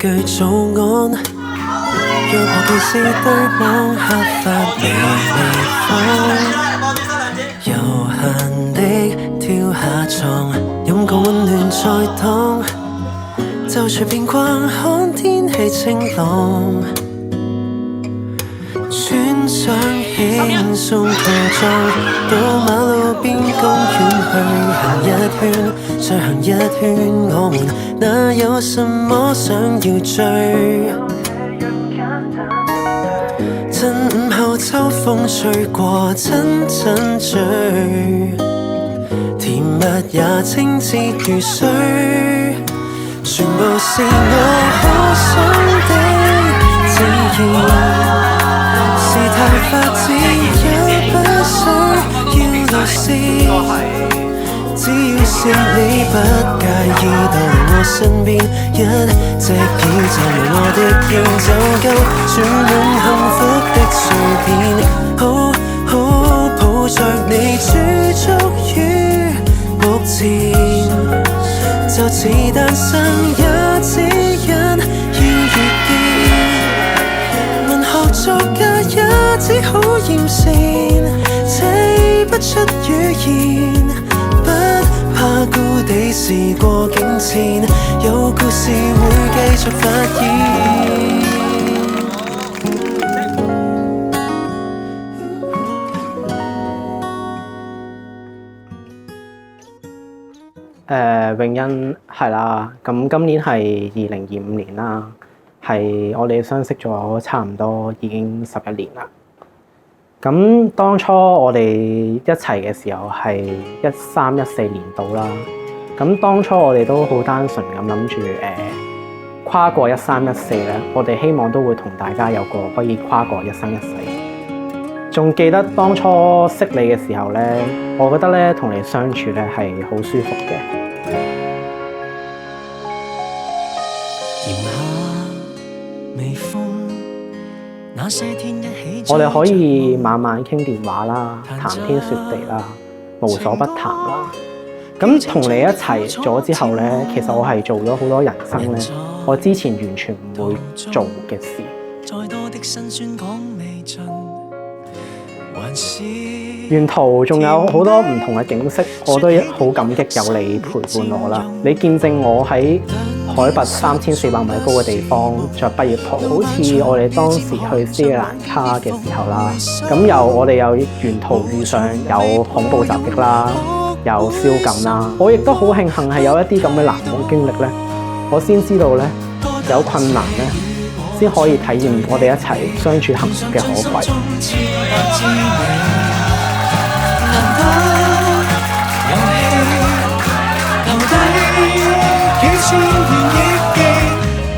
句早安，若何其是對網下發微微風，悠閒的跳下床，擁個溫暖在當，就隨便逛看天氣晴朗，穿上輕鬆套裝，到馬路邊公園去行一圈，再行一圈，我們哪有什麼想要追？趁午後秋風吹過，親親嘴，甜蜜也清澈如水，全部是我可想的自然。是太發展也不需要老師，只要是你不介意逗留我身邊，一隻耳就讓我的肩就夠，注滿幸福的碎片，好好抱着你駐足於目前，就似誕生也指引要遇見，文學作家也只好厭善，寫不出語言，不怕故地時過境遷，有故事會繼續發現。永欣係啦，咁今年係2025年啦，係我哋相識咗差唔多已經11年啦。咁當初我哋一齊嘅時候係13-14年度啦。咁當初我哋都好單純咁諗住跨過13-14咧，我哋希望都會同大家有個可以跨過一生一世。仲記得當初識你嘅時候咧，我覺得咧同你相處咧係好舒服嘅。我哋可以晚晚傾電話啦，談天說地啦，無所不談啦。咁同你一齊咗之後咧，其實我係做咗好多人生咧，我之前完全唔會做嘅事。沿途仲有好多唔同嘅景色，我都好感激有你陪伴我啦。你見證我喺海拔3400米高嘅地方着畢業袍，好似我哋當時去斯里蘭卡嘅時候啦。咁我哋又沿途遇上有恐怖襲擊啦，有宵禁啦。我亦都好慶幸係有一啲咁嘅難忘經歷咧，我先知道咧有困難咧，先可以體驗我哋一齊相處幸福嘅可貴。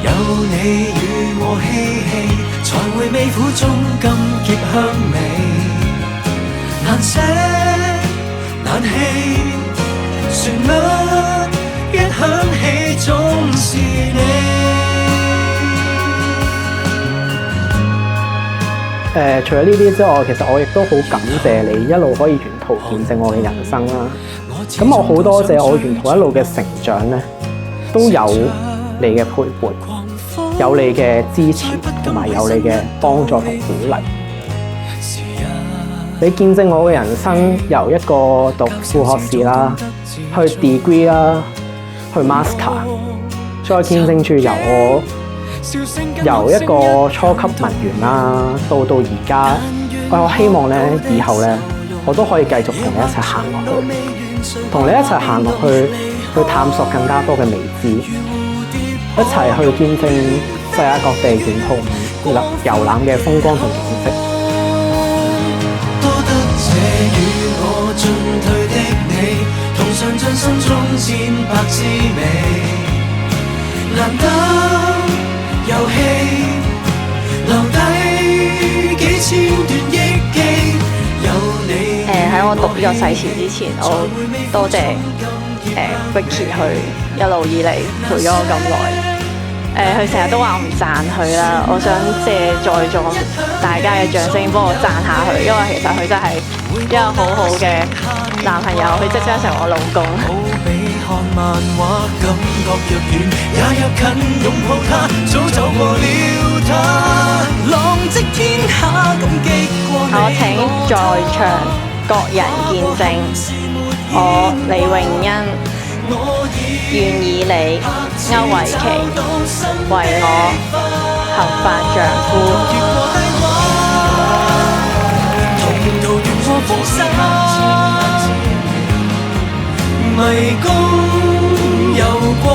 有你與我嬉戲，才會美苦中甘澀香味，難捨難棄，旋律一響起總是你。除咗呢啲之外，其實我亦都好感謝你一路可以沿途見證我嘅人生啦。咁我好多謝我沿途一路嘅成長咧，都有你嘅陪伴，有你嘅支持，同埋有你嘅幫助同鼓勵。你見證我嘅人生由一個讀副學士啦，去 degree 啦，去 master， 再見證住由一個初級文員啦，到而家，我希望咧以後咧，我都可以繼續同你一齊行落去，同你一齊行落去，去探索更加多嘅未知，一齊去見證世界各地沿途遊覽嘅風光同景色。多得這與我進退的你，同嘗盡心中千百滋味，難得遊戲留低幾千段憶記，有你。喺我讀呢個誓詞之前，我多謝Vicky 佢一路以嚟陪咗我咁耐。佢成日都話我唔讚佢啦，我想借在座大家嘅掌聲幫我讚下佢，因為其實佢真係一個好好嘅男朋友，佢即將成為我老公。看漫畫，感覺若遠也若近，擁抱他，早走過了他，浪跡天下，感激過你。我請在場各人見證，我李詠欣願以你區瑋琪為我合法丈夫。同途越過風沙，迷宮遊過，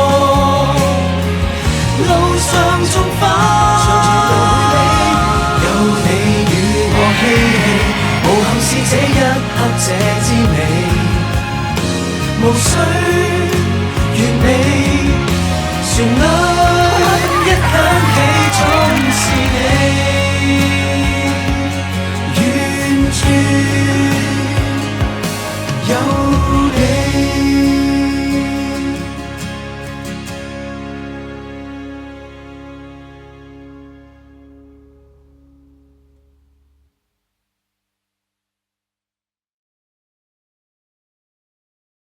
路上種花，有你與我嬉戲，無憾是這一刻這滋味，無需